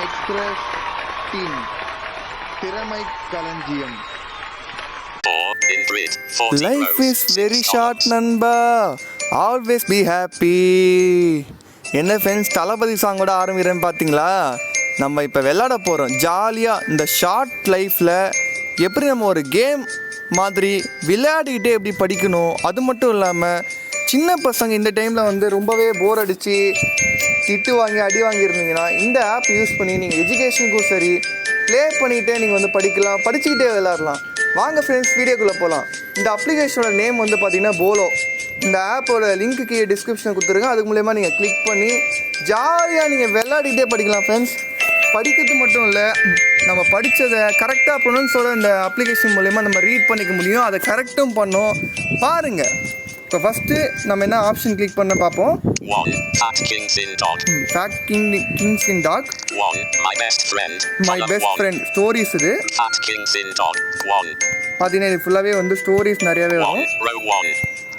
Express team திறமை களஞ்சியம். Life is very short நண்பா, ஆல்வேஸ் பி ஹாப்பி. என்ன ஃப்ரெண்ட்ஸ், தளபதி சாங்கோட ஆரம்பிக்கிறேன்னு பார்த்தீங்களா? நம்ம இப்போ விளையாட போகிறோம் ஜாலியாக. இந்த ஷார்ட் லைஃப்பில் எப்படி நம்ம ஒரு கேம் மாதிரி விளையாடிக்கிட்டே எப்படி படிக்கணும், அது மட்டும் இல்லாமல் சின்ன பசங்க இந்த டைமில் வந்து ரொம்பவே போர் அடித்து திட்டு வாங்கி அடி வாங்கியிருந்தீங்கன்னா இந்த ஆப் யூஸ் பண்ணி நீங்கள் எஜுகேஷனுக்கும் சரி ப்ளே பண்ணிகிட்டே நீங்கள் வந்து படிக்கலாம், படிச்சுக்கிட்டே விளையாடலாம். வாங்க ஃப்ரெண்ட்ஸ், வீடியோக்குள்ளே போகலாம். இந்த அப்ளிகேஷனோட நேம் வந்து பார்த்திங்கன்னா போலோ. இந்த ஆப்போட லிங்க்கு டிஸ்கிரிப்ஷனில் கொடுத்துருங்க. அதுக்கு மூலயமா நீங்கள் கிளிக் பண்ணி ஜாலியாக நீங்கள் விளையாடிக்கிட்டே படிக்கலாம் ஃப்ரெண்ட்ஸ். படிக்கிறது மட்டும் இல்லை, நம்ம படித்ததை கரெக்டாக ப்ரொனவுன்ஸோட இந்த அப்ளிகேஷன் மூலயமா நம்ம ரீட் பண்ணிக்க முடியும். அதை கரெக்டும் பண்ணோம் பாருங்கள். இப்போ ஃபஸ்ட்டு நம்ம என்ன ஆப்ஷன் கிளிக் பண்ண பார்ப்போம். Fat kings in dog. Fat kings in dog. 1. My best friend. My best friend. Stories இது. Fat kings in dog. 1. பார்த்தீங்கன்னா இது ஃபுல்லாகவே வந்து ஸ்டோரிஸ் நிறையவே வரும். Row 1.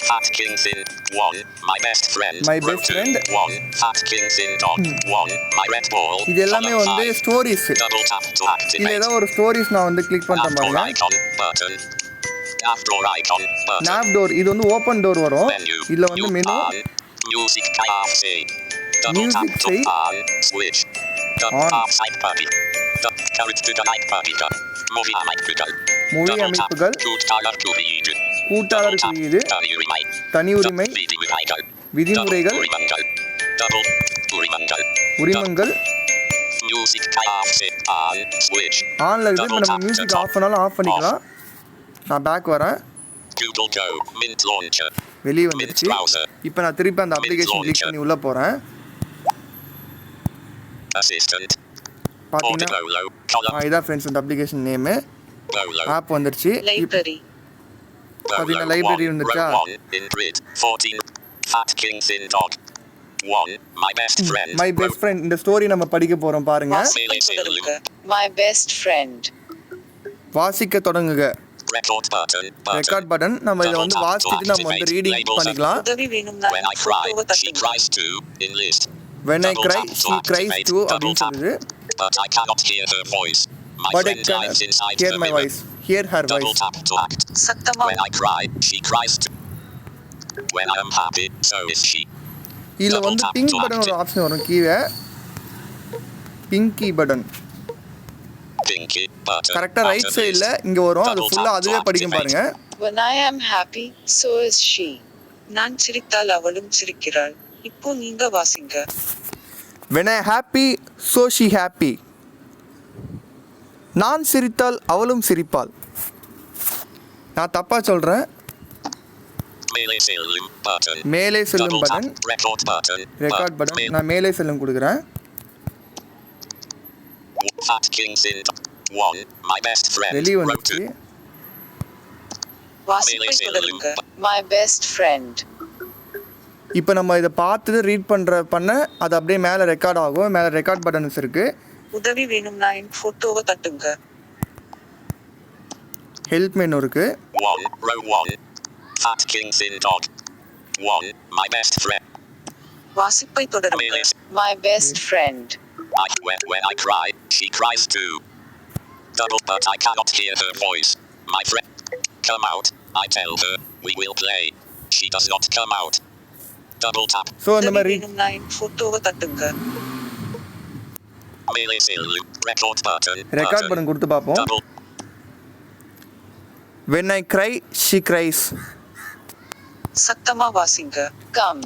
Fat kings in 1. My best friend. My best friend. 1. Fat kings in dog. 1. My red ball. இது எல்லாமே வந்து stories. Double tap to activate. இதில் ஏதாவது ஒரு ஸ்டோரிஸ் நான் வந்து கிளிக் பண்ணுறேன் பாருங்க. Nav door icon button. Nav door இது வந்து ஓப்பன் டோர் வரும். இதில் வந்து menu Music KFC. Double tap to on switch. Double tap side puppy. Character to night puppy. Movie அமைப்புகள். மொழி அமைப்புகள். கூட்டாளர் குறியீடு. தனி உரிமை. விதிமுறைகள். உரிமங்கள். Music KFC on switch. ஆன்ல இருக்கு. இப்போ நம்ம மியூசிக் ஆஃப் பண்ணாலும் ஆஃப் பண்ணிக்கலாம். நான் பேக் வரேன். Google Go Mint Launcher. வெளியே வந்துருச்சு. இப்போ நான் திருப்பி அந்த அப்ளிகேஷன் கிளிக் பண்ணி உள்ளே போகிறேன். பார்த்தீங்கன்னா இதான் ஃப்ரெண்ட்ஸ் அந்த அப்ளிகேஷன் நேமு. ஆப் வந்துருச்சு. பார்த்தீங்கன்னா லைப்ரரி வந்துருச்சா? My best friend இந்த ஸ்டோரி நம்ம படிக்க போகிறோம் பாருங்க. My best friend. வாசிக்க தொடங்குக. Record button. நம்ம இதை வந்து வாசிச்சுட்டு நம்ம வந்து ரீடிங் பண்ணிக்கலாம். When I cry, she cries too in list. When I cry, she cries too அப்படின்னு சொல்லுது. But I cannot hear her voice. My But I friend lives can inside hear the my mirror. voice. Hear her Double voice. tap to act. When I cry, she cries too. When I am happy, so is she. இதில் வந்து pink button ஒரு option வரும் கீழே. Pinki button. கரெக்டாக right சைடில் இங்கே வரும். அது ஃபுல்லாக அதுவே படிக்கும் பாருங்க. When I am happy, so is she. நான் சிரித்தால் அவளும் சிரிக்கிறாள். இப்போ நீங்க வாசிங்க. When I happy, so she happy. நான் சிரித்தால் அவளும் சிரிப்பாள். நான் தப்பா சொல்றேன். மேலே செல்லும் பட்டன். Record button. நான் மேலே செல்லும் கொடுக்குறேன். வெளியே வந்துச்சு. வாசிப்பை தொடருங்க. My best friend. இப்போ நம்ம இதை பார்த்துட்டு ரீட் பண்ண அது அப்படியே மேலே ரெக்கார்ட் ஆகும். மேலே ரெக்கார்ட் பட்டன்ஸ் இருக்கு. உதவி வேணும்னா என் போட்டோவை தட்டுங்க. ஹெல்ப் மெனு இருக்கு. 1 row 1 Fat kings in dog. 1 my best friend. வாசிப்பை தொடருங்க. My best friend. When I cry, she cries too. Double but I cannot hear her voice. My friend, come out. I tell her, we will play. She does not come out. Double tap. So அந்த மாதிரி போட்டோவை தட்டுங்க. Record button. Record button கொடுத்து பாப்போம். When I cry, she cries. சத்தமா வாசிங்க. Come.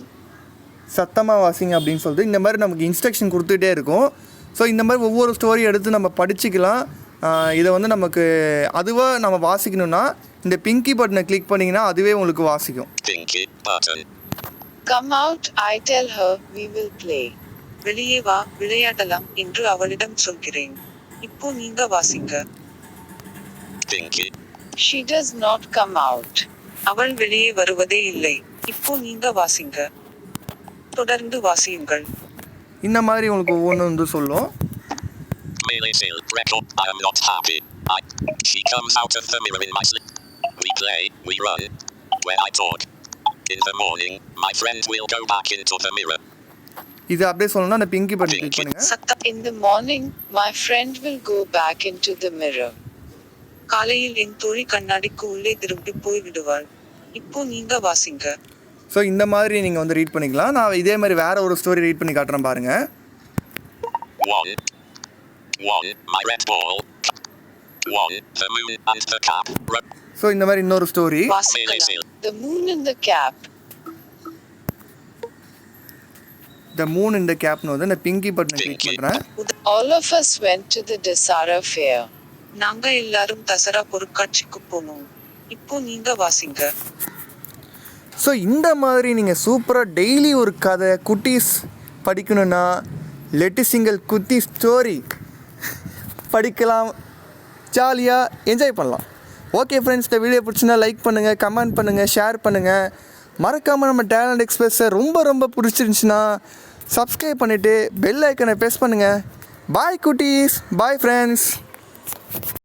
சத்தமா வாசிங்க அப்படின்னு சொல்லிட்டு இந்த மாதிரி நமக்கு இன்ஸ்ட்ரக்ஷன் கொடுத்துட்டே இருக்கும். ஸோ இந்த மாதிரி ஒவ்வொரு ஸ்டோரி எடுத்து நம்ம படிச்சுக்கலாம். இதை வந்து நமக்கு அதுவாக நம்ம வாசிக்கணும்னா இந்த பிங்கி பட்டனை கிளிக் பண்ணிங்கன்னா அதுவே உங்களுக்கு வாசிக்கும். Pinky button. Come out, I tell her, we will play. வெளியே வா, விளையாடலாம் என்று அவளிடம் சொல்கிறேன். இப்போ நீங்க வாசிங்க. Pinky. She does not come out. அவள் வெளியே வருவதே இல்லை. இப்போ நீங்க வாசிங்க. தொடர்ந்து வாசியுங்கள். இந்த மாதிரி உங்களுக்கு ஒவ்வொன்று வந்து சொல்லும். I am not happy. She comes out of the mirror in my sleep. We play, we run. When I talk. In the morning, my friend will go back into the mirror. இது அப்படியே சொல்லணும்னா அந்த Pinki button click பண்ணுங்க. In the morning, my friend will go back into the mirror. காலையில் என் தோழி கண்ணாடிக்கு உள்ளே திரும்பி போய் விடுவாள். இப்போ நீங்க வாசிங்க. ஸோ இந்த மாதிரி நீங்கள் வந்து ரீட் பண்ணிக்கலாம். நான் இதே மாதிரி வேறு ஒரு ஸ்டோரி ரீட் பண்ணி காட்டுறேன் பாருங்கள். My red ball. The moon and the cap. So இந்த மாதிரி இன்னொரு story. The moon and the cap. The moon in the capனு வந்து நான் பிங்கி பட்டனை கிளிக் பண்ணுறேன். All of us went to the Dasara fair. நாங்க எல்லாரும் தசரா பொருட்காட்சிக்கு போனோம். இப்போ நீங்க வாசிங்க. ஸோ இந்த மாதிரி நீங்கள் சூப்பராக டெய்லி ஒரு கதை குட்டீஸ் படிக்கணுன்னா லெட்டு சிங்கிள் குட்டி ஸ்டோரி படிக்கலாம், ஜாலியாக என்ஜாய் பண்ணலாம். ஓகே ஃப்ரெண்ட்ஸ், இந்த வீடியோ பிடிச்சினா லைக் பண்ணுங்கள், கமெண்ட் பண்ணுங்கள், ஷேர் பண்ணுங்கள். மறக்காமல் நம்ம டேலண்ட் எக்ஸ்பிரஸை ரொம்ப பிடிச்சிருந்துச்சுன்னா சப்ஸ்கிரைப் பண்ணிவிட்டு பெல் ஐக்கனை ப்ரெஸ் பண்ணுங்கள். பாய் குட்டீஸ், பாய் ஃப்ரெண்ட்ஸ்.